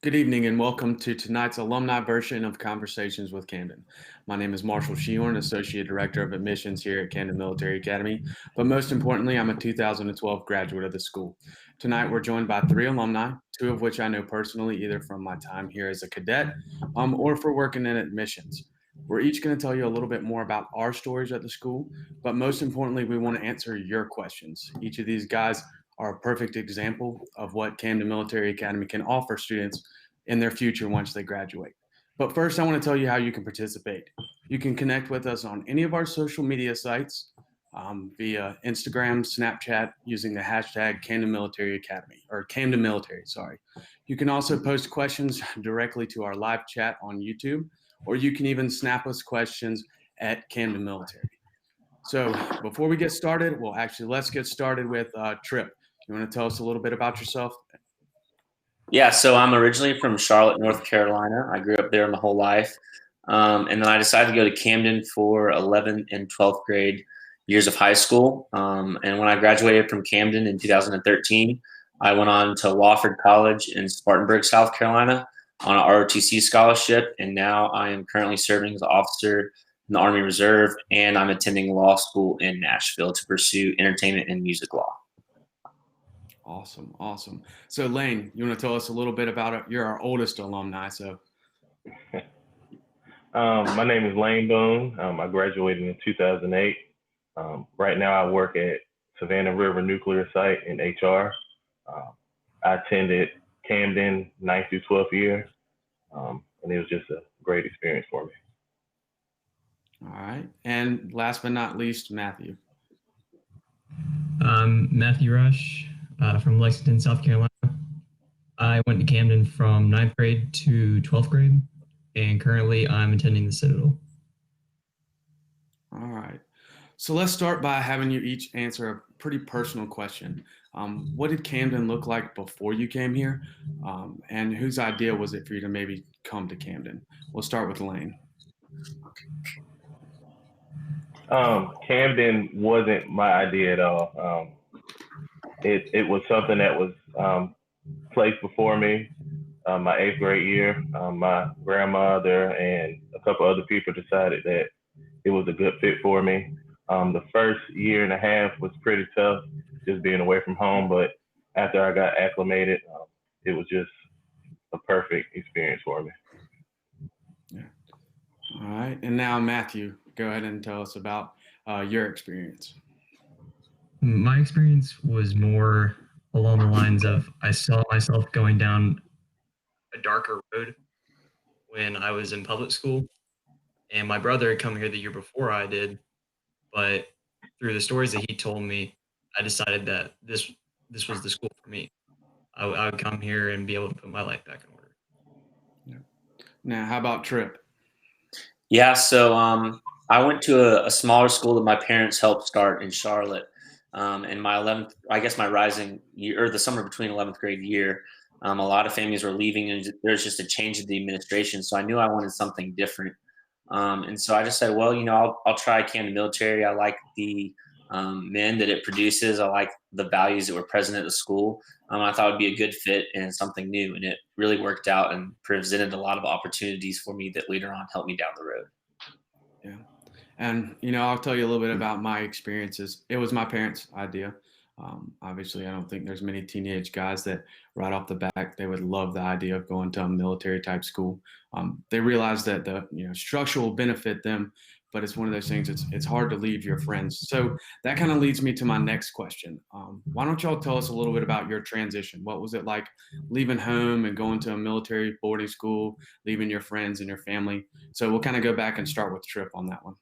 Good evening and welcome to tonight's alumni version of Conversations with Camden. My name is Marshall Shehorn, Associate Director of Admissions here at Camden Military Academy, but most importantly, I'm a 2012 graduate of the school. Tonight, we're joined by three alumni, two of which I know personally, either from my time here as a cadet or for working in admissions. We're each going to tell you a little bit more about our stories at the school, but most importantly, we want to answer your questions. Each of these guys are a perfect example of what Camden Military Academy can offer students in their future once they graduate. But first, I want to tell you how you can participate. You can connect with us on any of our social media sites via Instagram, Snapchat, using the hashtag Camden Military Academy or Camden Military, sorry. You can also post questions directly to our live chat on YouTube, or you can even snap us questions at Camden Military. So before we get started, let's get started with Trip. You want to tell us a little bit about yourself? Yeah, so I'm originally from Charlotte, North Carolina. I grew up there my whole life. And then I decided to go to Camden for 11th and 12th grade years of high school. And when I graduated from Camden in 2013, I went on to Wofford College in Spartanburg, South Carolina on an ROTC scholarship. And now I am currently serving as an officer in the Army Reserve, and I'm attending law school in Nashville to pursue entertainment and music law. Awesome, awesome. So Lane, you want to tell us a little bit about it? You're our oldest alumni, so. My name is Lane Boone. I graduated in 2008. Right now, I work at Savannah River Nuclear Site in HR. I attended Camden 9th through 12th year, and it was just a great experience for me. All right. And last but not least, Matthew. Matthew Rush from Lexington, South Carolina. I went to Camden from 9th grade to 12th grade, and currently I'm attending the Citadel. All right. So let's start by having you each answer a pretty personal question. What did Camden look like before you came here? And whose idea was it for you to maybe come to Camden? We'll start with Lane. Camden wasn't my idea at all. It was something that was placed before me. My 8th grade year, my grandmother and a couple other people decided that it was a good fit for me. The first year and a half was pretty tough, just being away from home. But after I got acclimated, it was just a perfect experience for me. Yeah. All right. And now, Matthew, go ahead and tell us about your experience. My experience was more along the lines of I saw myself going down a darker road when I was in public school, and my brother had come here the year before I did, but through the stories that he told me, I decided that this was the school for me. I would come here and be able to put my life back in order. Yeah. Now, how about Trip? Yeah, so I went to a smaller school that my parents helped start in Charlotte. In my 11th, I guess my rising year, or the summer between 11th grade year, a lot of families were leaving, and there's just a change in the administration. So I knew I wanted something different. And so I just said, well, I'll try Camden Military. I like the men that it produces. I like the values that were present at the school. I thought it would be a good fit and something new. And it really worked out and presented a lot of opportunities for me that later on helped me down the road. Yeah. And, I'll tell you a little bit about my experiences. It was my parents' idea. Obviously, I don't think there's many teenage guys that right off the bat, they would love the idea of going to a military type school. They realize that the structure will benefit them, but it's one of those things, it's hard to leave your friends. So that kind of leads me to my next question. Why don't y'all tell us a little bit about your transition? What was it like leaving home and going to a military boarding school, leaving your friends and your family? So we'll kind of go back and start with Trip on that one.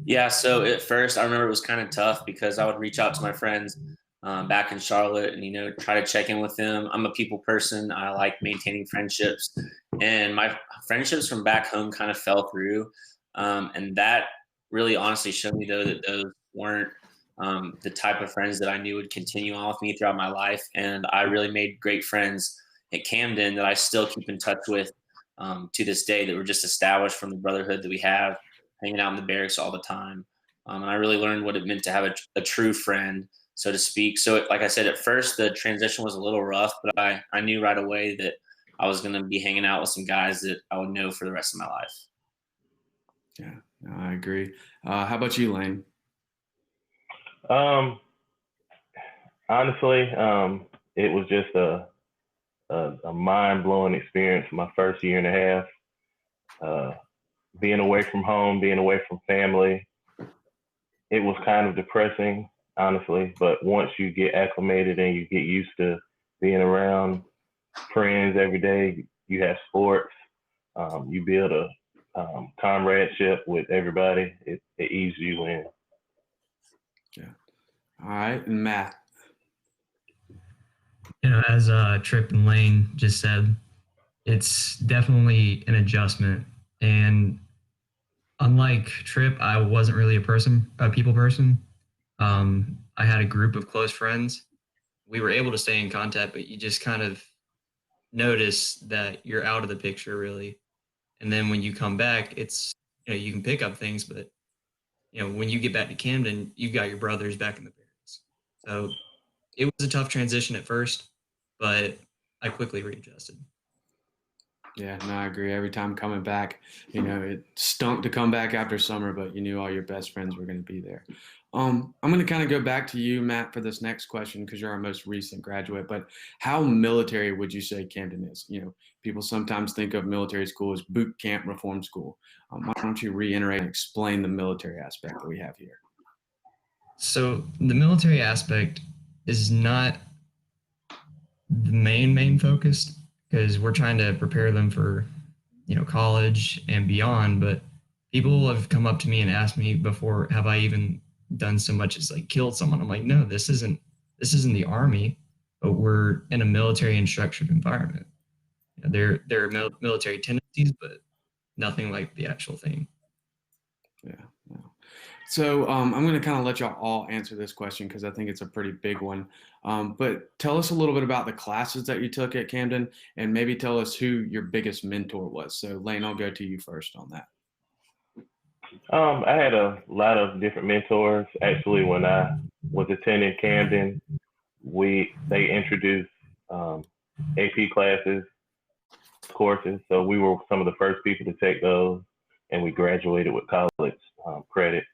Yeah, so at first I remember it was kind of tough because I would reach out to my friends back in Charlotte and try to check in with them. I'm a people person. I like maintaining friendships, and my friendships from back home kind of fell through, and that really honestly showed me though that those weren't the type of friends that I knew would continue on with me throughout my life. And I really made great friends at Camden that I still keep in touch with to this day, that were just established from the brotherhood that we have, hanging out in the barracks all the time. And I really learned what it meant to have a true friend, so to speak. So like I said, at first the transition was a little rough, but I knew right away that I was going to be hanging out with some guys that I would know for the rest of my life. Yeah, no, I agree. How about you, Lane? Honestly, it was just a mind blowing experience my first year and a half. Being away from home, being away from family, it was kind of depressing, honestly. But once you get acclimated and you get used to being around friends every day, you have sports, you build a comradeship with everybody. It eases you in. Yeah. All right, and Matt. As Trip and Lane just said, it's definitely an adjustment. And unlike Trip, I wasn't really a people person. I had a group of close friends. We were able to stay in contact, but you just kind of notice that you're out of the picture, really. And then when you come back, it's you can pick up things, but when you get back to Camden, you got your brothers back in the barracks. So it was a tough transition at first, but I quickly readjusted. Yeah, no, I agree. Every time coming back, it stunk to come back after summer, but you knew all your best friends were going to be there. I'm going to kind of go back to you, Matt, for this next question because you're our most recent graduate. But how military would you say Camden is? People sometimes think of military school as boot camp reform school. Why don't you reiterate and explain the military aspect that we have here? So the military aspect is not the main focus because we're trying to prepare them for college and beyond. But people have come up to me and asked me before, have I even done so much as like killed someone? I'm like, no, this isn't the army, but we're in a military and structured environment. There are military tendencies, but nothing like the actual thing. Yeah. So I'm going to kind of let y'all all answer this question because I think it's a pretty big one. But tell us a little bit about the classes that you took at Camden and maybe tell us who your biggest mentor was. So Lane, I'll go to you first on that. I had a lot of different mentors. Actually, when I was attending Camden, they introduced AP classes, courses. So we were some of the first people to take those, and we graduated with college credit,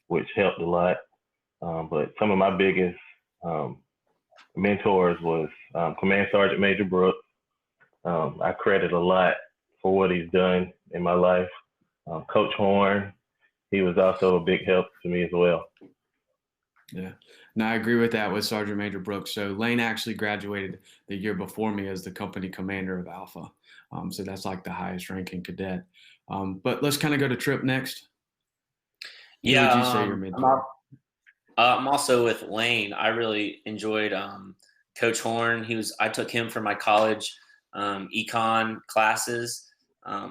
which helped a lot. But some of my biggest mentors was Command Sergeant Major Brooks. I credit a lot for what he's done in my life. Coach Horn, he was also a big help to me as well. Yeah, no, I agree with that with Sergeant Major Brooks. So Lane actually graduated the year before me as the company commander of Alpha. So that's like the highest ranking cadet. But let's kind of go to Trip next. Who would you say your mentor? I'm also with Lane. I really enjoyed Coach Horn. I took him for my college econ classes.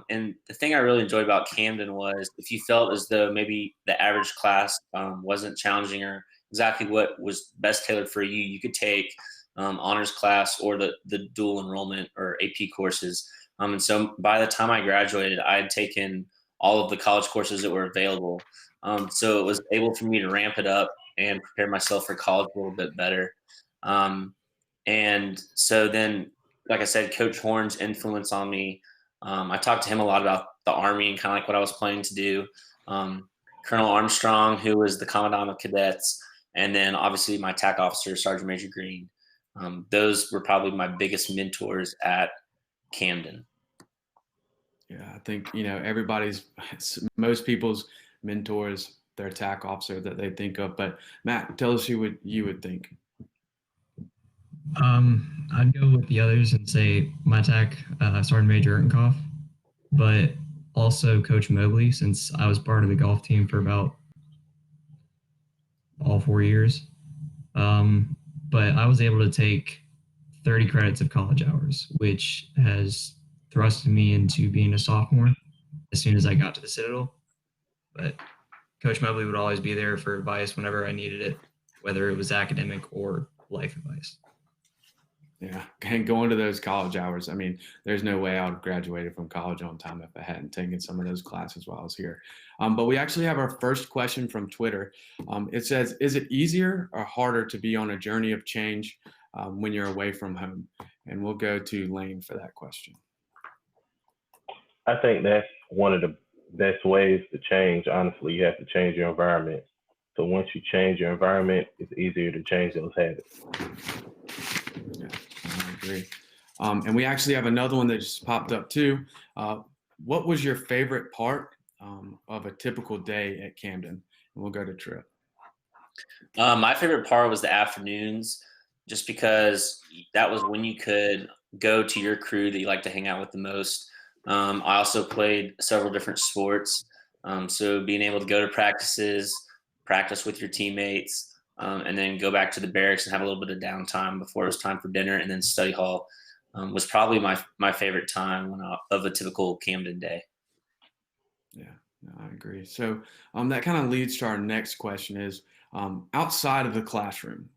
And the thing I really enjoyed about Camden was if you felt as though maybe the average class wasn't challenging or exactly what was best tailored for you, you could take honors class or the dual enrollment or AP courses. And so by the time I graduated, I had taken all of the college courses that were available. So it was able for me to ramp it up and prepare myself for college a little bit better. And so then, like I said, Coach Horn's influence on me, I talked to him a lot about the Army and kind of like what I was planning to do. Colonel Armstrong, who was the commandant of cadets, and then obviously my TAC officer, Sergeant Major Green. Those were probably my biggest mentors at Camden. Yeah, I think, most people's mentors, their TAC officer that they think of. But Matt, tell us who you would think. I'd go with the others and say my TAC, Sergeant Major Ertenkopf, but also Coach Mobley, since I was part of the golf team for about all 4 years. But I was able to take 30 credits of college hours, which has thrusted me into being a sophomore as soon as I got to the Citadel. But Coach Mobley would always be there for advice whenever I needed it, whether it was academic or life advice. Yeah, and going to those college hours. I mean, there's no way I would have graduated from college on time if I hadn't taken some of those classes while I was here. But we actually have our first question from Twitter. It says, is it easier or harder to be on a journey of change when you're away from home? And we'll go to Lane for that question. I think that's one of the best ways to change. Honestly, you have to change your environment. So once you change your environment, it's easier to change those habits. Yeah, I agree. And we actually have another one that just popped up too. What was your favorite part of a typical day at Camden? And we'll go to Trip. My favorite part was the afternoons, just because that was when you could go to your crew that you like to hang out with the most. I also played several different sports, so being able to go to practices, practice with your teammates, and then go back to the barracks and have a little bit of downtime before it was time for dinner, and then study hall was probably my favorite time of a typical Camden day. Yeah, no, I agree. So that kind of leads to our next question is outside of the classroom,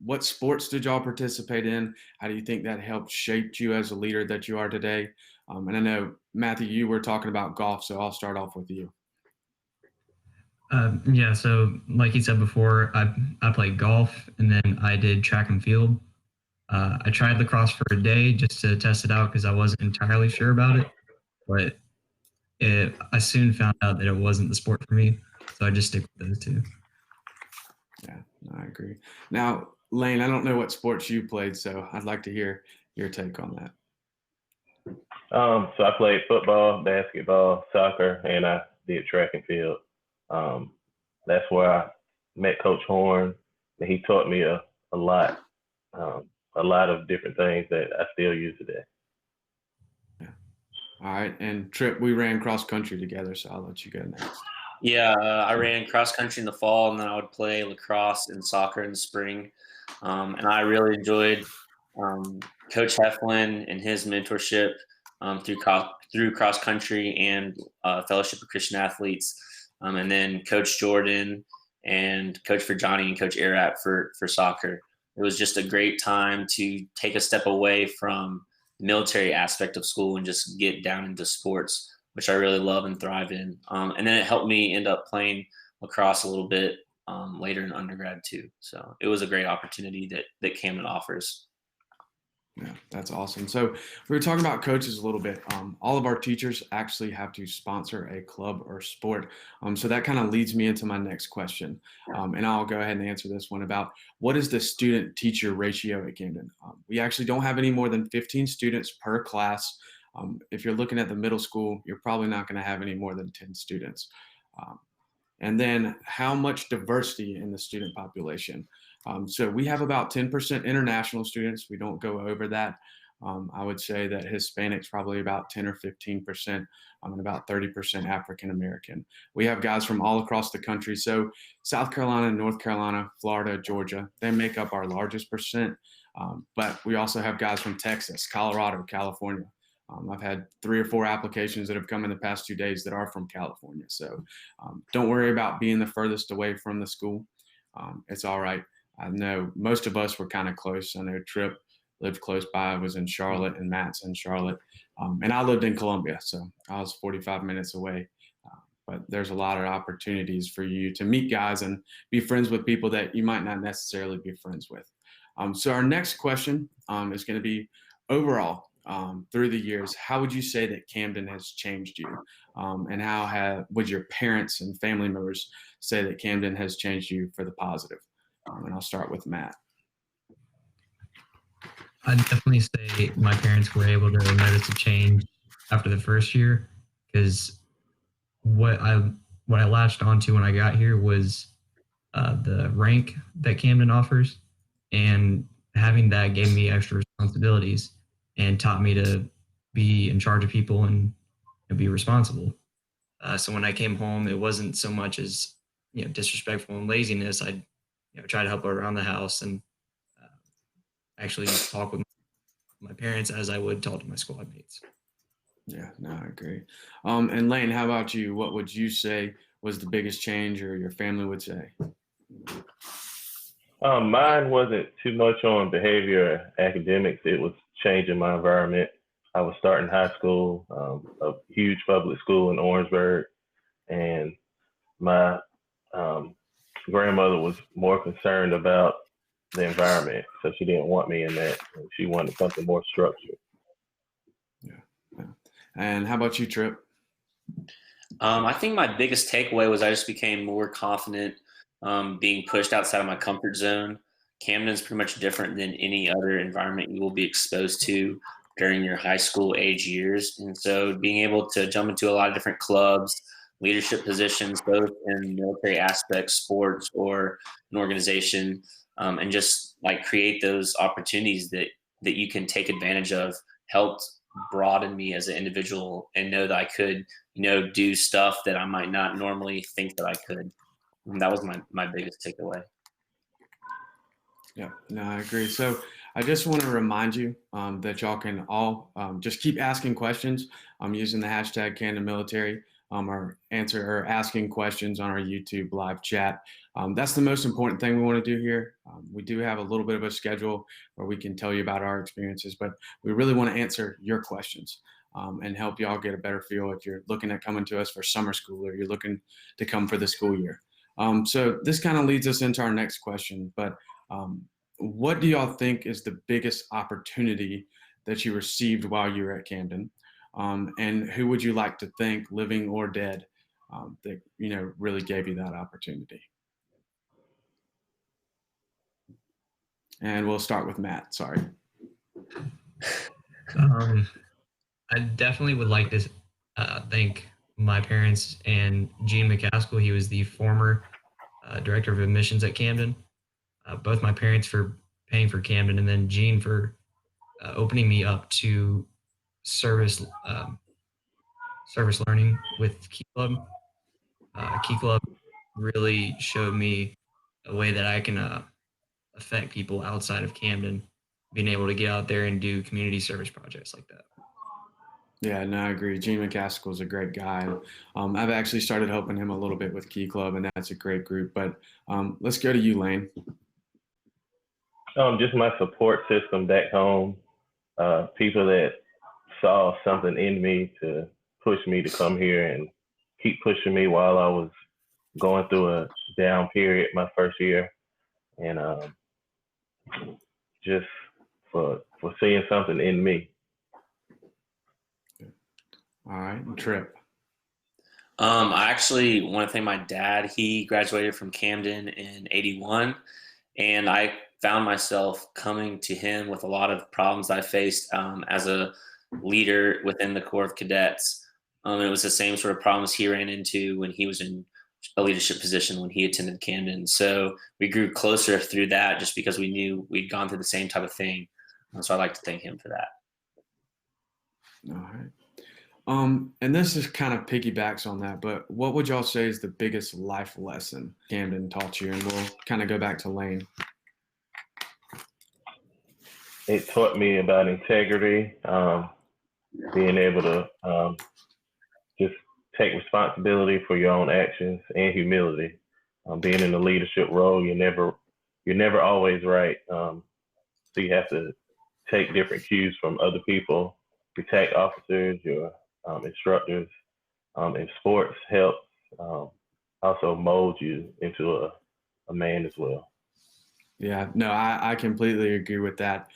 what sports did y'all participate in? How do you think that helped shape you as a leader that you are today? And I know, Matthew, you were talking about golf, so I'll start off with you. Yeah, so like you said before, I played golf and then I did track and field. I tried lacrosse for a day just to test it out because I wasn't entirely sure about it, but I soon found out that it wasn't the sport for me, so I just stick with those two. Yeah, no, I agree. Now, Lane, I don't know what sports you played, so I'd like to hear your take on that. So I played football, basketball, soccer, and I did track and field. That's where I met Coach Horn, and he taught me a lot of different things that I still use today. Yeah. All right, and Trip, we ran cross country together, so I'll let you go next. Yeah, I ran cross country in the fall, and then I would play lacrosse and soccer in the spring. And I really enjoyed Coach Heflin and his mentorship through cross country and Fellowship of Christian Athletes, and then Coach Jordan and Coach Johnny and Coach Arat for soccer. It was just a great time to take a step away from the military aspect of school and just get down into sports, which I really love and thrive in. And then it helped me end up playing lacrosse a little bit later in undergrad too. So it was a great opportunity that Camden offers. Yeah, that's awesome. So we were talking about coaches a little bit. All of our teachers actually have to sponsor a club or sport. So that kind of leads me into my next question. And I'll go ahead and answer this one about what is the student-teacher ratio at Camden? We actually don't have any more than 15 students per class. If you're looking at the middle school, you're probably not going to have any more than 10 students. And then how much diversity in the student population? So we have about 10% international students. We don't go over that. I would say that Hispanics probably about 10 or 15%, and about 30% African American. We have guys from all across the country. So South Carolina, North Carolina, Florida, Georgia, they make up our largest percent. But we also have guys from Texas, Colorado, California. I've had 3 or 4 applications that have come in the past 2 days that are from California. So don't worry about being the furthest away from the school. It's all right. I know most of us were kind of close. I know Trip lived close by, was in Charlotte, and Matt's in Charlotte. And I lived in Columbia, so I was 45 minutes away. But there's a lot of opportunities for you to meet guys and be friends with people that you might not necessarily be friends with. So our next question is going to be overall, through the years, how would you say that Camden has changed you? And how would your parents and family members say that Camden has changed you for the positive? And I'll start with Matt. I'd definitely say my parents were able to notice a change after the first year, because what I latched onto when I got here was the rank that Camden offers, and having that gave me extra responsibilities and taught me to be in charge of people and be responsible. So when I came home, it wasn't so much as disrespectful and laziness. I'd try to help around the house and actually talk with my parents as I would talk to my squad mates. Yeah, no, I agree. And Lane, how about you? What would you say was the biggest change, or your family would say? Mine wasn't too much on behavior or academics. It was changing my environment. I was starting high school, a huge public school in Orangeburg, and my grandmother was more concerned about the environment, so she didn't want me in that. She wanted something more structured. Yeah. And how about you, Trip? I think my biggest takeaway was I just became more confident being pushed outside of my comfort zone. Camden's pretty much different than any other environment you will be exposed to during your high school age years. And so being able to jump into a lot of different clubs, leadership positions, both in military aspects, sports, or an organization, and just like create those opportunities that you can take advantage of helped broaden me as an individual and know that I could do stuff that I might not normally think that I could. And that was my biggest takeaway. Yeah, no, I agree. So I just want to remind you that y'all can all just keep asking questions using the hashtag Camden Military or asking questions on our YouTube live chat. That's the most important thing we want to do here. We do have a little bit of a schedule where we can tell you about our experiences, but we really want to answer your questions and help y'all get a better feel if you're looking at coming to us for summer school or you're looking to come for the school year. So this kind of leads us into our next question, but what do y'all think is the biggest opportunity that you received while you were at Camden? And who would you like to thank, living or dead, that really gave you that opportunity? And we'll start with Matt. Sorry. I definitely would like to thank my parents and Gene McCaskill. He was the former director of admissions at Camden. Both my parents for paying for Camden, and then Gene for opening me up to service learning with Key Club. Key Club really showed me a way that I can affect people outside of Camden, being able to get out there and do community service projects like that. Yeah, no, I agree. Gene McCaskill is a great guy. I've actually started helping him a little bit with Key Club, and that's a great group. But let's go to you, Lane. Just my support system back home. People that saw something in me to push me to come here and keep pushing me while I was going through a down period my first year, and just for seeing something in me. All right, Trip. I actually want to thank my dad. He graduated from Camden in '81, and I found myself coming to him with a lot of problems I faced as a leader within the Corps of Cadets. It was the same sort of problems he ran into when he was in a leadership position when he attended Camden. So we grew closer through that just because we knew we'd gone through the same type of thing. So I'd like to thank him for that. All right. And this is kind of piggybacks on that, but what would y'all say is the biggest life lesson Camden taught you? And we'll kind of go back to Lane. It taught me about integrity, being able to just take responsibility for your own actions, and humility. Being in a leadership role, you're never always right. So you have to take different cues from other people. Your TAC officers, your instructors, in sports helps also mold you into a man as well. Yeah, no, I completely agree with that.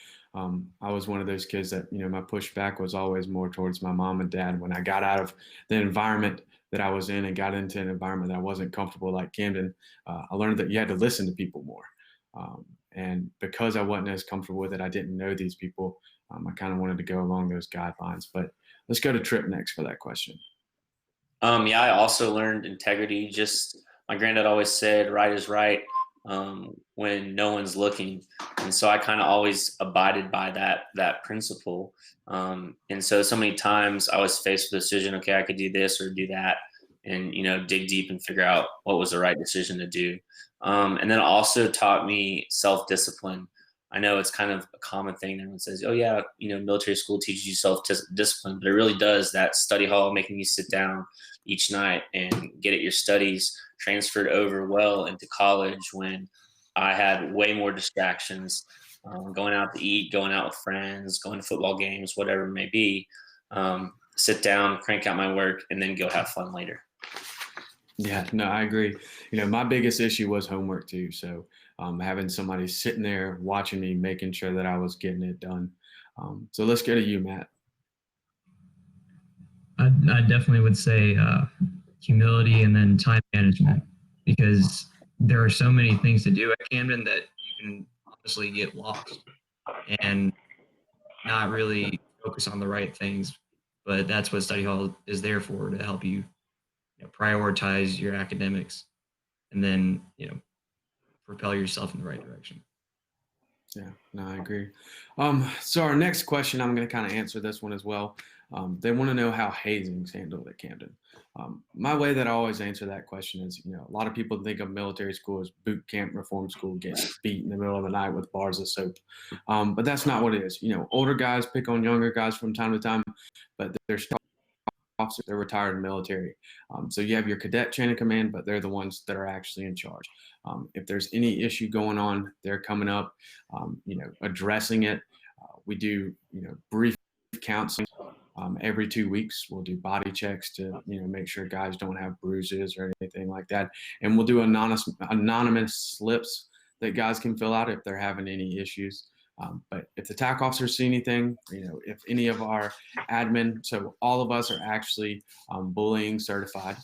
I was one of those kids that, my pushback was always more towards my mom and dad. When I got out of the environment that I was in and got into an environment that I wasn't comfortable like Camden, I learned that you had to listen to people more. And because I wasn't as comfortable with it, I didn't know these people. I kind of wanted to go along those guidelines. But let's go to Trip next for that question. Yeah, I also learned integrity. Just my granddad always said, right is right when no one's looking. And so I kind of always abided by that principle. And so many times I was faced with a decision, okay, I could do this or do that, and, dig deep and figure out what was the right decision to do. And then it also taught me self-discipline. I know it's kind of a common thing. Everyone says, oh yeah, military school teaches you self-discipline, but it really does. That study hall making you sit down each night and get at your studies transferred over well into college when I had way more distractions, going out to eat, going out with friends, going to football games, whatever it may be. Sit down, crank out my work, and then go have fun later. Yeah, no, I agree. My biggest issue was homework too. So having somebody sitting there watching me, making sure that I was getting it done. So let's go to you, Matt. I definitely would say humility and then time management, because there are so many things to do at Camden that you can honestly get lost and not really focus on the right things. But that's what study hall is there for, to help you, prioritize your academics and then propel yourself in the right direction. Yeah, no, I agree. So our next question, I'm going to kind of answer this one as well. They want to know how hazing's handled at Camden. My way that I always answer that question is, a lot of people think of military school as boot camp reform school, getting beat in the middle of the night with bars of soap. But that's not what it is. Older guys pick on younger guys from time to time, but they're officers, they're retired military. So you have your cadet chain of command, but they're the ones that are actually in charge. If there's any issue going on, they're coming up, addressing it. We do, brief counseling. Every 2 weeks, we'll do body checks to, make sure guys don't have bruises or anything like that. And we'll do anonymous slips that guys can fill out if they're having any issues. But if the TAC officers see anything, if any of our admin, so all of us are actually bullying certified.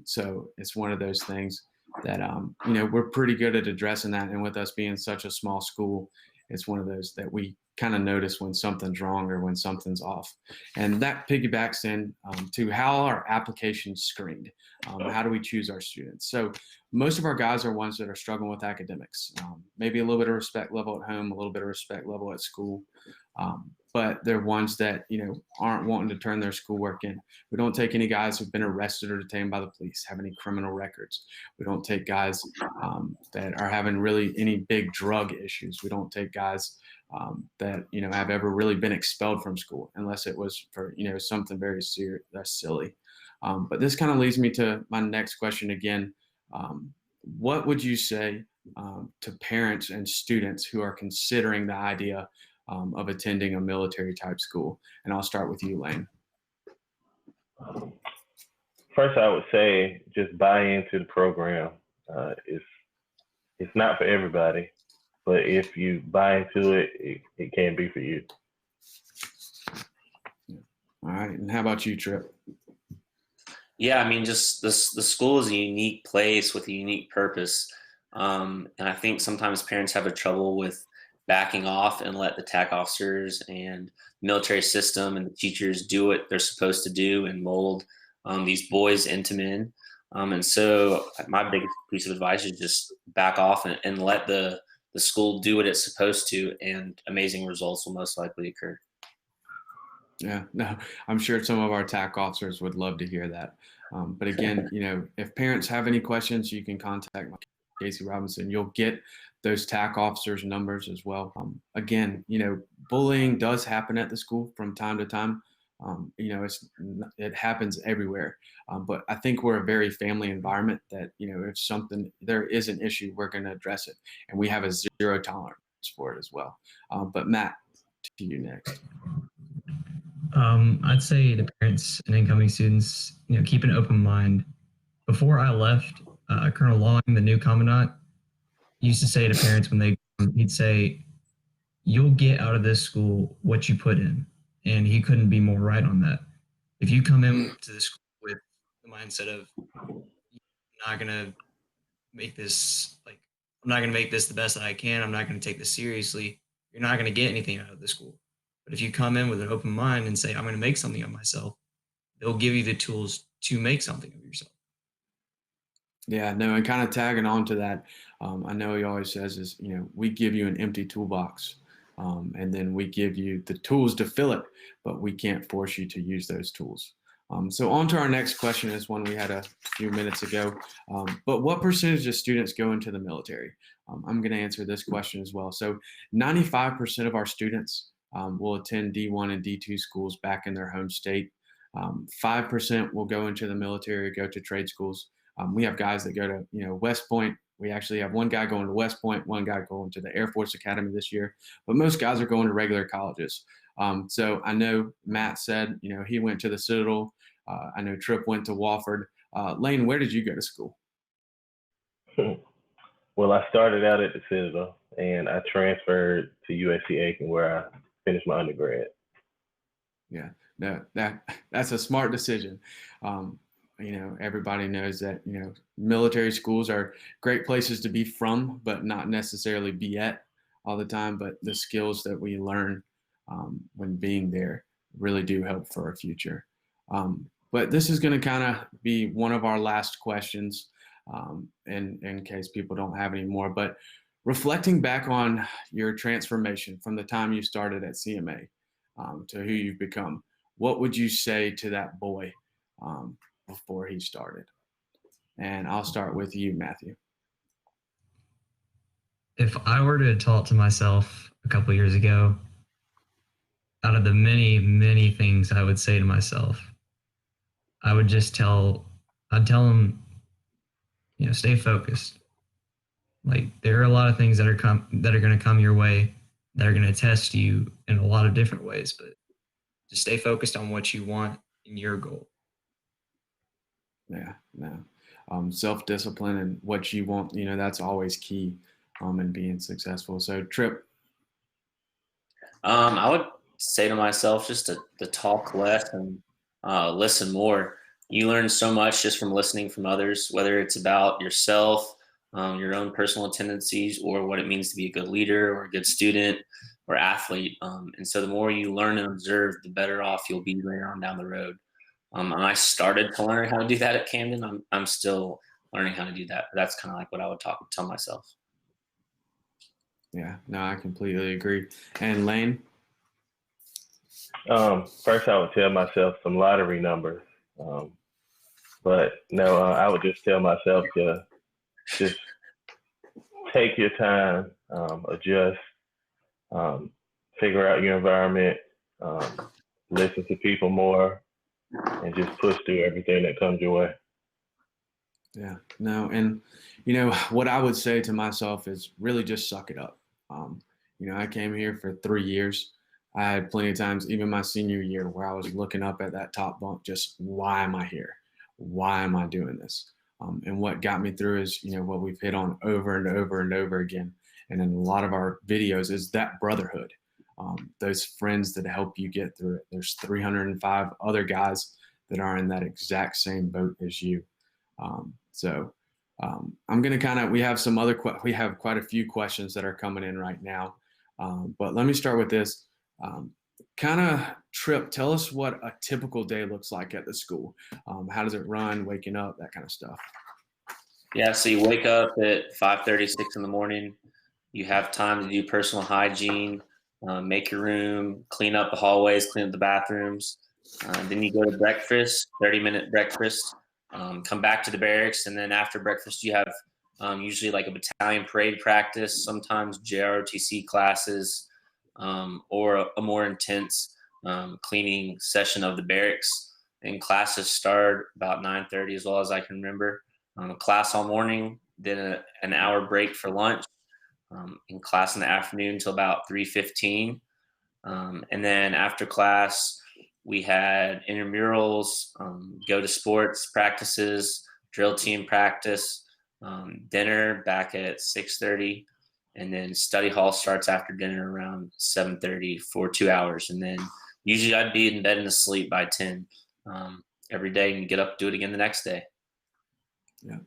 So it's one of those things that, we're pretty good at addressing that. And with us being such a small school, it's one of those that we kind of notice when something's wrong or when something's off. And that piggybacks in to how our applications screened. How do we choose our students? So most of our guys are ones that are struggling with academics, maybe a little bit of respect level at home, a little bit of respect level at school. But they're ones that, aren't wanting to turn their schoolwork in. We don't take any guys who've been arrested or detained by the police, have any criminal records. We don't take guys that are having really any big drug issues. We don't take guys that, have ever really been expelled from school, unless it was for, something very serious, silly. But this kind of leads me to my next question again. What would you say to parents and students who are considering the idea of attending a military type school? And I'll start with you, Lane. First, I would say just buy into the program. It's not for everybody, but if you buy into it, it can be for you. All right. And how about you, Trip? Yeah, I mean, just the school is a unique place with a unique purpose. And I think sometimes parents have a trouble with backing off and let the TAC officers and military system and the teachers do what they're supposed to do and mold these boys into men. And so my biggest piece of advice is just back off and let the school do what it's supposed to, and amazing results will most likely occur. Yeah, no, I'm sure some of our TAC officers would love to hear that. But again, if parents have any questions, you can contact Casey Robinson. You'll get those TAC officers' numbers as well. Again, bullying does happen at the school from time to time. It happens everywhere. But I think we're a very family environment that, if there is an issue, we're going to address it. And we have a zero tolerance for it as well. But Matt, to you next. I'd say to parents and incoming students, keep an open mind. Before I left, Colonel Long, the new commandant, used to say to parents when he'd say, "You'll get out of this school what you put in," and he couldn't be more right on that. If you come in to the school with the mindset of, "I'm not gonna make this I'm not gonna make this the best that I can. I'm not gonna take this seriously," you're not gonna get anything out of the school. But if you come in with an open mind and say, "I'm going to make something of myself," they'll give you the tools to make something of yourself. Yeah, no, and kind of tagging on to that, I know he always says is, we give you an empty toolbox, and then we give you the tools to fill it, but we can't force you to use those tools. So on to our next question is one we had a few minutes ago. But what percentage of students go into the military? I'm going to answer this question as well. So 95% of our students will attend D1 and D2 schools back in their home state. 5% will go into the military or go to trade schools. We have guys that go to, West Point. We actually have one guy going to West Point, one guy going to the Air Force Academy this year, but most guys are going to regular colleges. So I know Matt said, he went to the Citadel. I know Tripp went to Wofford. Lane, where did you go to school? Well, I started out at the Citadel, and I transferred to USC Aiken, where I finished my undergrad. Yeah, no, that's a smart decision. Everybody knows that, military schools are great places to be from, but not necessarily be at all the time. But the skills that we learn when being there really do help for our future. But this is going to kind of be one of our last questions, in case people don't have any more. But reflecting back on your transformation from the time you started at CMA to who you've become, what would you say to that boy before he started? And I'll start with you, Matthew. If I were to talk to myself a couple years ago, out of the many, many things I would say to myself, I'd tell him, stay focused. Like, there are a lot of things that are going to come your way that are going to test you in a lot of different ways, but just stay focused on what you want and your goal. Yeah, no. Self-discipline and what you want, that's always key in being successful. So, Trip. I would say to myself just to talk less and listen more. You learn so much just from listening from others, whether it's about yourself, your own personal tendencies, or what it means to be a good leader or a good student or athlete. And so the more you learn and observe, the better off you'll be later on down the road. And I started to learn how to do that at Camden. I'm still learning how to do that. But that's kind of like what I would tell myself. Yeah, no, I completely agree. And Lane? First, I would tell myself some lottery numbers. But no, I would just tell myself to just take your time, adjust, figure out your environment, listen to people more, and just push through everything that comes your way. Yeah, no, and what I would say to myself is really just suck it up. I came here for 3 years. I had plenty of times, even my senior year, where I was looking up at that top bunk, just why am I here? Why am I doing this? And what got me through is, what we've hit on over and over and over again, and in a lot of our videos, is that brotherhood. Those friends that help you get through it. There's 305 other guys that are in that exact same boat as you. I'm going to we have we have quite a few questions that are coming in right now. But let me start with this. Trip, tell us what a typical day looks like at the school. How does it run, waking up, that kind of stuff? Yeah, so you wake up at 5:30, 6 in the morning. You have time to do personal hygiene, make your room, clean up the hallways, clean up the bathrooms. Then you go to breakfast, 30-minute breakfast, come back to the barracks, and then after breakfast you have usually like a battalion parade practice, sometimes JROTC classes, or a more intense cleaning session of the barracks. And classes start about 9:30 as well as I can remember. Class all morning, then an hour break for lunch, in class in the afternoon until about 3:15. And then after class, we had intramurals, go to sports practices, drill team practice, dinner back at 6:30, and then study hall starts after dinner around 7:30 for 2 hours. And then usually I'd be in bed and asleep by 10 every day and get up, do it again the next day. Yeah,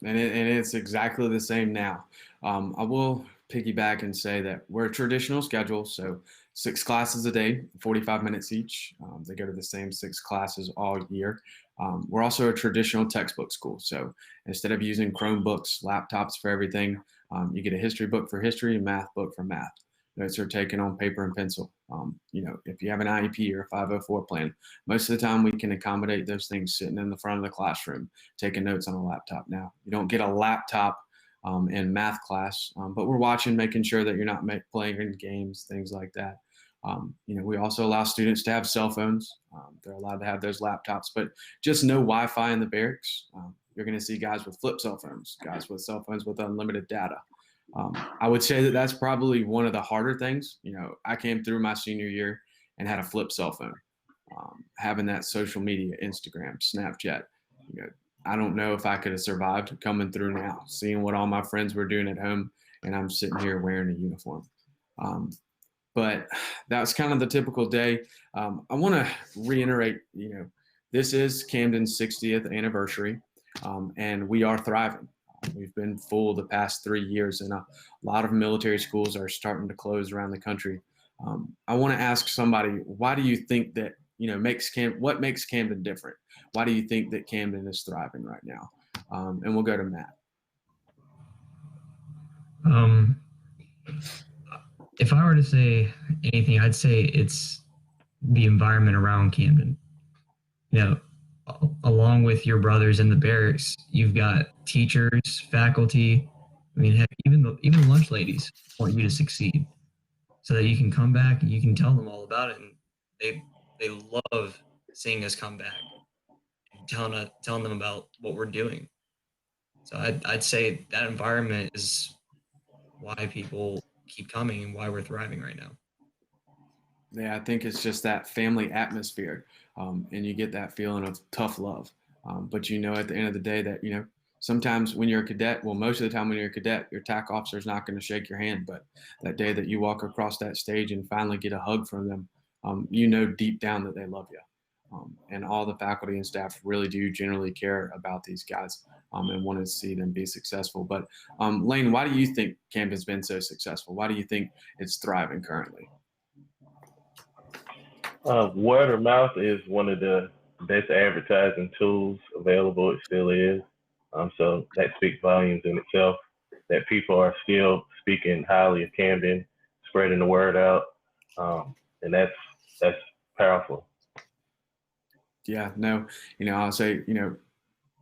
and it's exactly the same now. I will piggyback and say that we're a traditional schedule, so 6 classes a day, 45 minutes each. They go to the same 6 classes all year. We're also a traditional textbook school, so instead of using Chromebooks, laptops for everything, you get a history book for history, and math book for math. Notes are taken on paper and pencil. If you have an IEP or a 504 plan, most of the time we can accommodate those things sitting in the front of the classroom, taking notes on a laptop. Now, you don't get a laptop in math class, but we're watching, making sure that you're not playing games, things like that. We also allow students to have cell phones. They're allowed to have those laptops, but just no Wi-Fi in the barracks. You're going to see guys with flip cell phones, guys with cell phones with unlimited data. I would say that that's probably one of the harder things. I came through my senior year and had a flip cell phone. Having that social media, Instagram, Snapchat, I don't know if I could have survived coming through now, seeing what all my friends were doing at home, and I'm sitting here wearing a uniform. but that's kind of the typical day. I want to reiterate, this is Camden's 60th anniversary, and we are thriving. We've been full the past 3 years, and a lot of military schools are starting to close around the country. I want to ask somebody, why do you think that, what makes Camden different? Why do you think that Camden is thriving right now? And we'll go to Matt. If I were to say anything, I'd say it's the environment around Camden. Along with your brothers in the barracks, you've got teachers, faculty. I mean, heck, even the lunch ladies want you to succeed, so that you can come back and you can tell them all about it. And they love seeing us come back and telling them about what we're doing. So I'd say that environment is why people keep coming and why we're thriving right now. Yeah, I think it's just that family atmosphere, and you get that feeling of tough love. But at the end of the day that, sometimes when you're a cadet, well, most of the time when you're a cadet, your TAC officer is not going to shake your hand. But that day that you walk across that stage and finally get a hug from them, deep down that they love you. And all the faculty and staff really do generally care about these guys, and want to see them be successful. But Lane, why do you think Camden's been so successful? Why do you think it's thriving currently? Word of mouth is one of the best advertising tools available. It still is. So that speaks volumes in itself, that people are still speaking highly of Camden, spreading the word out. And that's powerful. Yeah, no, I'll say,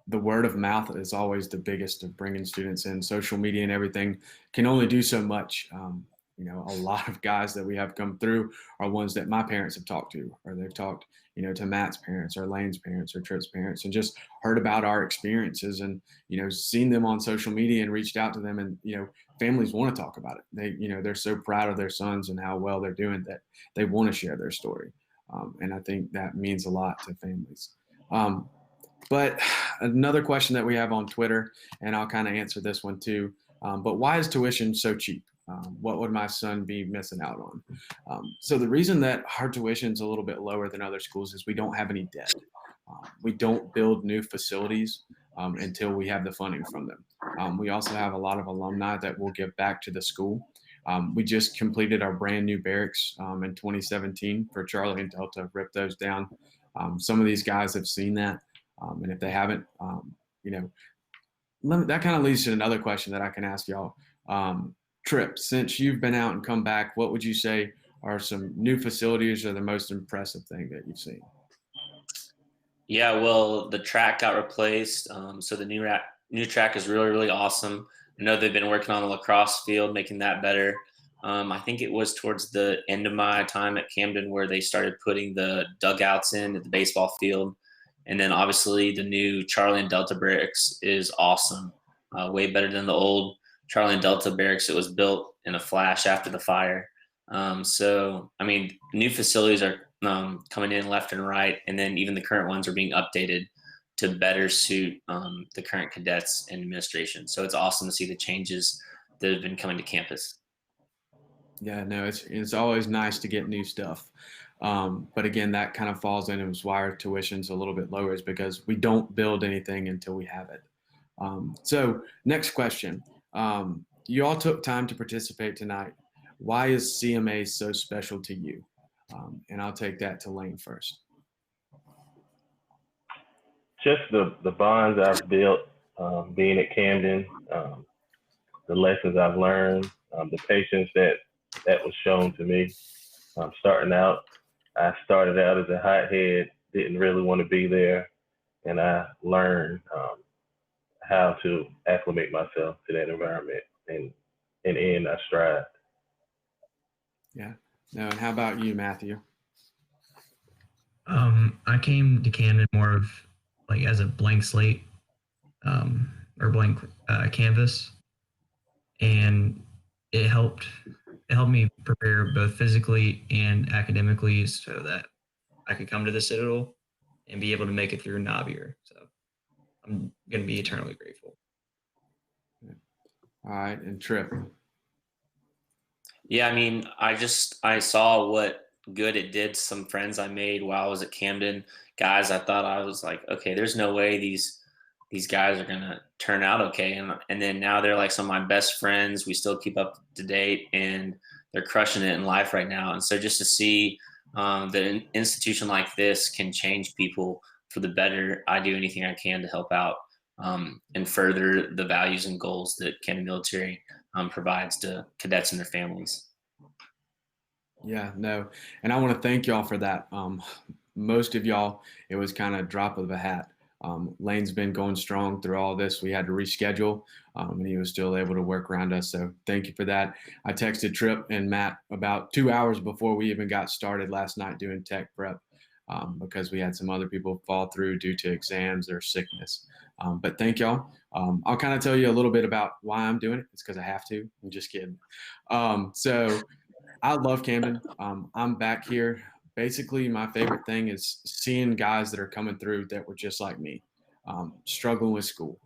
the word of mouth is always the biggest of bringing students in. Social media and everything can only do so much. A lot of guys that we have come through are ones that my parents have talked to, or they've talked, to Matt's parents or Lane's parents or Tripp's parents, and just heard about our experiences and, seen them on social media and reached out to them. And, families want to talk about it. They're so proud of their sons and how well they're doing that they want to share their story. And I think that means a lot to families. But another question that we have on Twitter, and I'll kind of answer this one too, but why is tuition so cheap? What would my son be missing out on? So the reason that our tuition is a little bit lower than other schools is we don't have any debt. We don't build new facilities until we have the funding from them. We also have a lot of alumni that will give back to the school. We just completed our brand new barracks in 2017 for Charlie and Delta, ripped those down. Some of these guys have seen that. And if they haven't, that kind of leads to another question that I can ask y'all. Tripp, since you've been out and come back, what would you say are some new facilities or the most impressive thing that you've seen? Yeah, well, the track got replaced. So the new track is really, really awesome. I know they've been working on the lacrosse field, making that better. I think it was towards the end of my time at Camden where they started putting the dugouts in at the baseball field. And then obviously the new Charlie and Delta barracks is awesome, way better than the old Charlie and Delta barracks. It was built in a flash after the fire. So, I mean, new facilities are coming in left and right, and then even the current ones are being updated to better suit the current cadets and administration. So it's awesome to see the changes that have been coming to campus. Yeah, no, it's always nice to get new stuff. But again, that kind of falls in and why our tuition's a little bit lower is because we don't build anything until we have it. So next question. You all took time to participate tonight. Why is CMA so special to you? And I'll take that to Lane first. Just the bonds I've built being at Camden, the lessons I've learned, the patience that was shown to me. Starting out, I started out as a hothead, didn't really want to be there, and I learned how to acclimate myself to that environment, and in the end, I strived. Yeah. No, and how about you, Matthew? I came to Camden more of like as a blank slate or blank canvas, and it helped me prepare both physically and academically so that I could come to the Citadel and be able to make it through Navier. So I'm going to be eternally grateful. All right, and Tripp. Yeah, I mean, I saw what good it did to some friends I made while I was at Camden. Guys, I thought I was like, okay, there's no way these guys are gonna turn out okay. And then now they're like some of my best friends. We still keep up to date, and they're crushing it in life right now. And so just to see that an institution like this can change people for the better, I do anything I can to help out and further the values and goals that Camden Military provides to cadets and their families. Yeah, no, and I want to thank y'all for that. Most of y'all, it was kind of drop of a hat. Lane's been going strong through all this. We had to reschedule, and he was still able to work around us. So thank you for that. I texted Trip and Matt about 2 hours before we even got started last night doing tech prep because we had some other people fall through due to exams or sickness. But thank y'all. I'll kind of tell you a little bit about why I'm doing it. It's because I have to. I'm just kidding. So I love Camden. I'm back here. Basically, my favorite thing is seeing guys that are coming through that were just like me, struggling with school.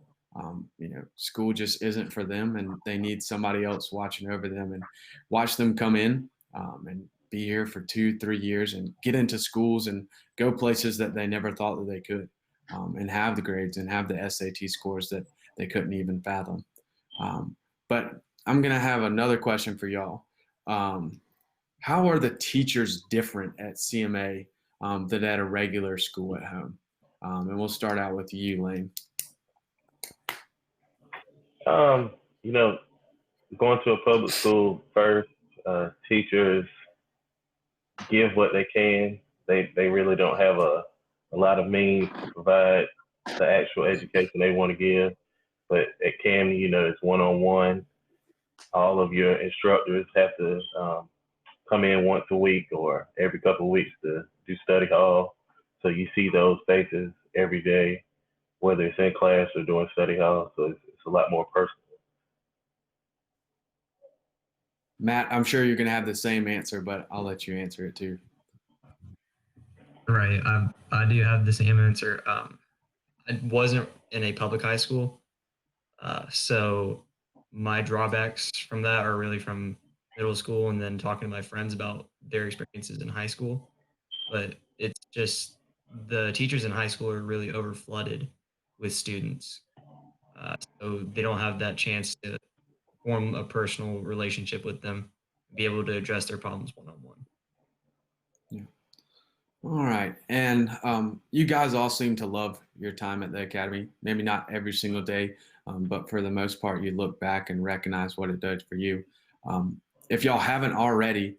School just isn't for them, and they need somebody else watching over them and watch them come in and be here for 2, 3 years and get into schools and go places that they never thought that they could, and have the grades and have the SAT scores that they couldn't even fathom. But I'm gonna have another question for y'all. How are the teachers different at CMA than at a regular school at home? And we'll start out with you, Lane. You know, going to a public school first, teachers give what they can. They really don't have a lot of means to provide the actual education they want to give. But at Camden, it's one-on-one. All of your instructors have to come in once a week or every couple of weeks to do study hall. So you see those faces every day, whether it's in class or doing study hall. So it's a lot more personal. Matt, I'm sure you're going to have the same answer, but I'll let you answer it too. Right. I do have the same answer. I wasn't in a public high school, so my drawbacks from that are really from middle school and then talking to my friends about their experiences in high school. But it's just the teachers in high school are really over flooded with students, so they don't have that chance to form a personal relationship with them, be able to address their problems one on one. Yeah. All right. And you guys all seem to love your time at the academy. Maybe not every single day, but for the most part, you look back and recognize what it does for you. If y'all haven't already,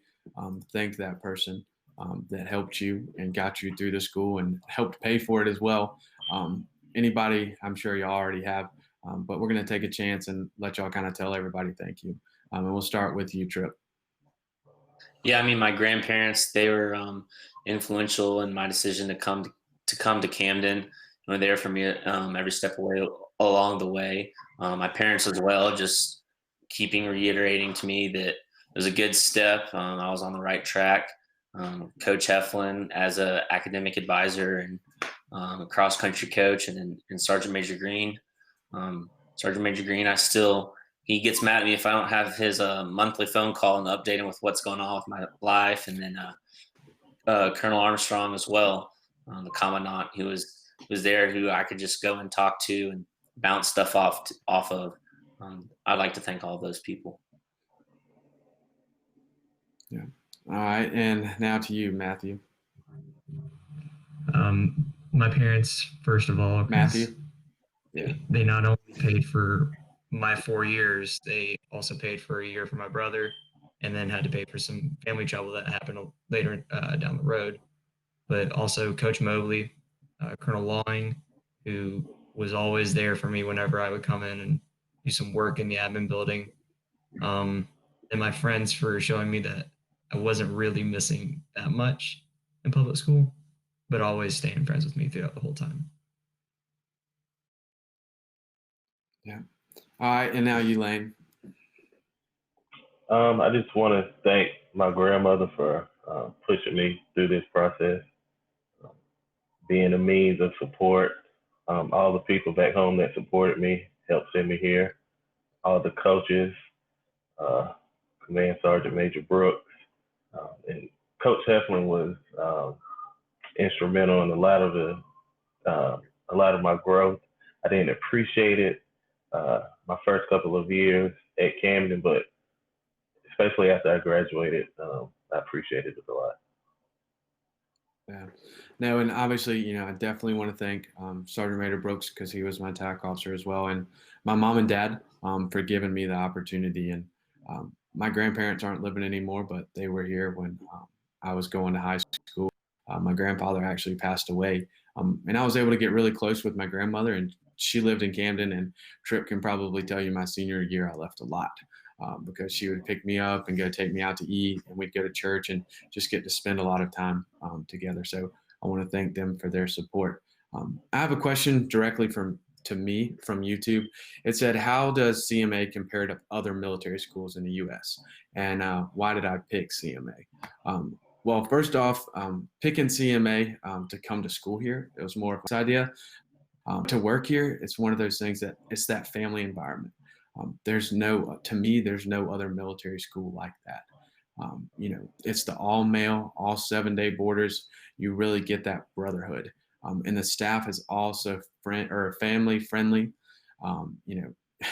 thank that person that helped you and got you through the school and helped pay for it as well. Anybody, I'm sure y'all already have, but we're going to take a chance and let y'all kind of tell everybody thank you. And we'll start with you, Trip. Yeah, I mean, my grandparents, they were influential in my decision to come to Camden. They were there for me every step away along the way. My parents as well, just keeping reiterating to me that it was a good step. I was on the right track. Coach Heflin as a academic advisor and a cross country coach, and Sergeant Major Green. Sergeant Major Green, he gets mad at me if I don't have his monthly phone call and update him with what's going on with my life. And then Colonel Armstrong as well, the commandant who was there, who I could just go and talk to and bounce stuff off of. I'd like to thank all of those people. Yeah. All right. And now to you, Matthew. My parents, first of all, Matthew. Yeah. They not only paid for my 4 years, they also paid for a year for my brother, and then had to pay for some family trouble that happened later down the road. But also Coach Mobley, Colonel Lawing, who was always there for me whenever I would come in and do some work in the admin building. And my friends for showing me that I wasn't really missing that much in public school, but always staying friends with me throughout the whole time. Yeah. All right. And now you, Lane. I just want to thank my grandmother for pushing me through this process, being a means of support. All the people back home that supported me, helped send me here. All the coaches, Command Sergeant Major Brooks. And Coach Heflin was instrumental in a lot of my growth. I didn't appreciate it my first couple of years at Camden, but especially after I graduated, I appreciated it a lot. Yeah. No, and obviously, I definitely want to thank Sergeant Major Brooks because he was my TAC officer as well, and my mom and dad for giving me the opportunity. And my grandparents aren't living anymore, but they were here when I was going to high school. My grandfather actually passed away, and I was able to get really close with my grandmother, and she lived in Camden. And Tripp can probably tell you my senior year I left a lot. Because she would pick me up and go take me out to eat, and we'd go to church and just get to spend a lot of time together. So I want to thank them for their support. I have a question directly to me from YouTube. It said, how does CMA compare to other military schools in the U.S.? And why did I pick CMA? Well, first off, picking CMA to come to school here, it was more of an idea. To work here, it's one of those things that it's that family environment. To me, there's no other military school like that. It's the all male, all 7-day boarders. You really get that brotherhood. And the staff is also family friendly.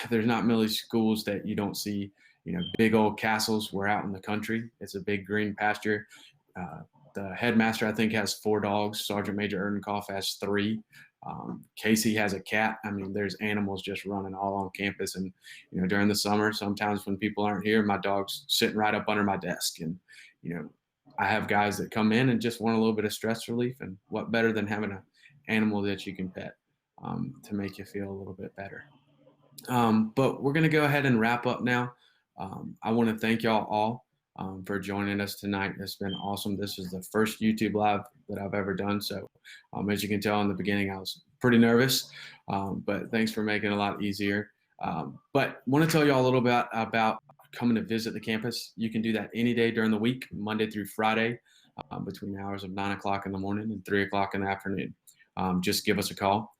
There's not many schools that you don't see, big old castles. We're out in the country. It's a big green pasture. The headmaster, I think, has 4 dogs. Sergeant Major Erdenkoff has 3. Casey has a cat. I mean, there's animals just running all on campus. And, during the summer, sometimes when people aren't here, my dog's sitting right up under my desk. And, I have guys that come in and just want a little bit of stress relief. And what better than having an animal that you can pet to make you feel a little bit better. But we're going to go ahead and wrap up now. I want to thank y'all all for joining us tonight. It's been awesome. This is the first YouTube Live that I've ever done. So as you can tell in the beginning, I was pretty nervous, but thanks for making it a lot easier. But want to tell you all a little bit about coming to visit the campus. You can do that any day during the week, Monday through Friday, between the hours of 9 o'clock in the morning and 3 o'clock in the afternoon. Just give us a call.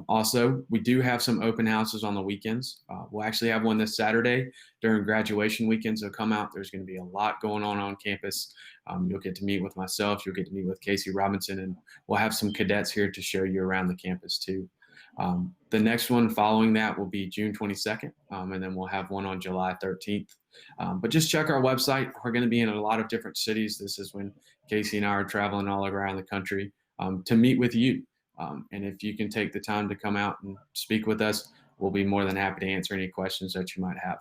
Also, we do have some open houses on the weekends. We'll actually have one this Saturday during graduation weekend, so come out. There's going to be a lot going on campus. You'll get to meet with myself. You'll get to meet with Casey Robinson, and we'll have some cadets here to show you around the campus too. The next one following that will be June 22nd, and then we'll have one on July 13th. But just check our website. We're going to be in a lot of different cities. This is when Casey and I are traveling all around the country to meet with you. And if you can take the time to come out and speak with us, we'll be more than happy to answer any questions that you might have.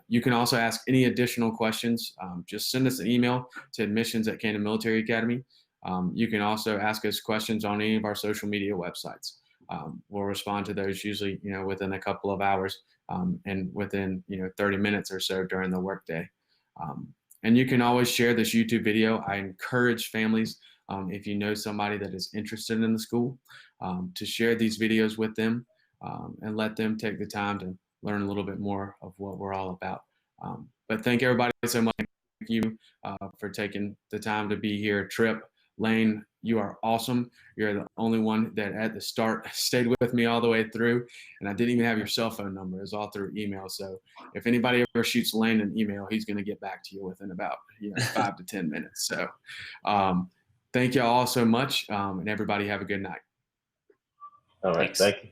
You can also ask any additional questions. Just send us an email to admissions@Camden Military Academy. You can also ask us questions on any of our social media websites. We'll respond to those usually, within a couple of hours and within, 30 minutes or so during the workday. And you can always share this YouTube video. I encourage families, if you know somebody that is interested in the school, to share these videos with them and let them take the time to learn a little bit more of what we're all about. But thank everybody so much. Thank you for taking the time to be here. Tripp, Lane, you are awesome. You're the only one that at the start stayed with me all the way through, and I didn't even have your cell phone number. It was all through email. So if anybody ever shoots Lane an email, he's going to get back to you within about 5 to 10 minutes. So thank you all so much, and everybody have a good night. All right. Thanks. Thank you.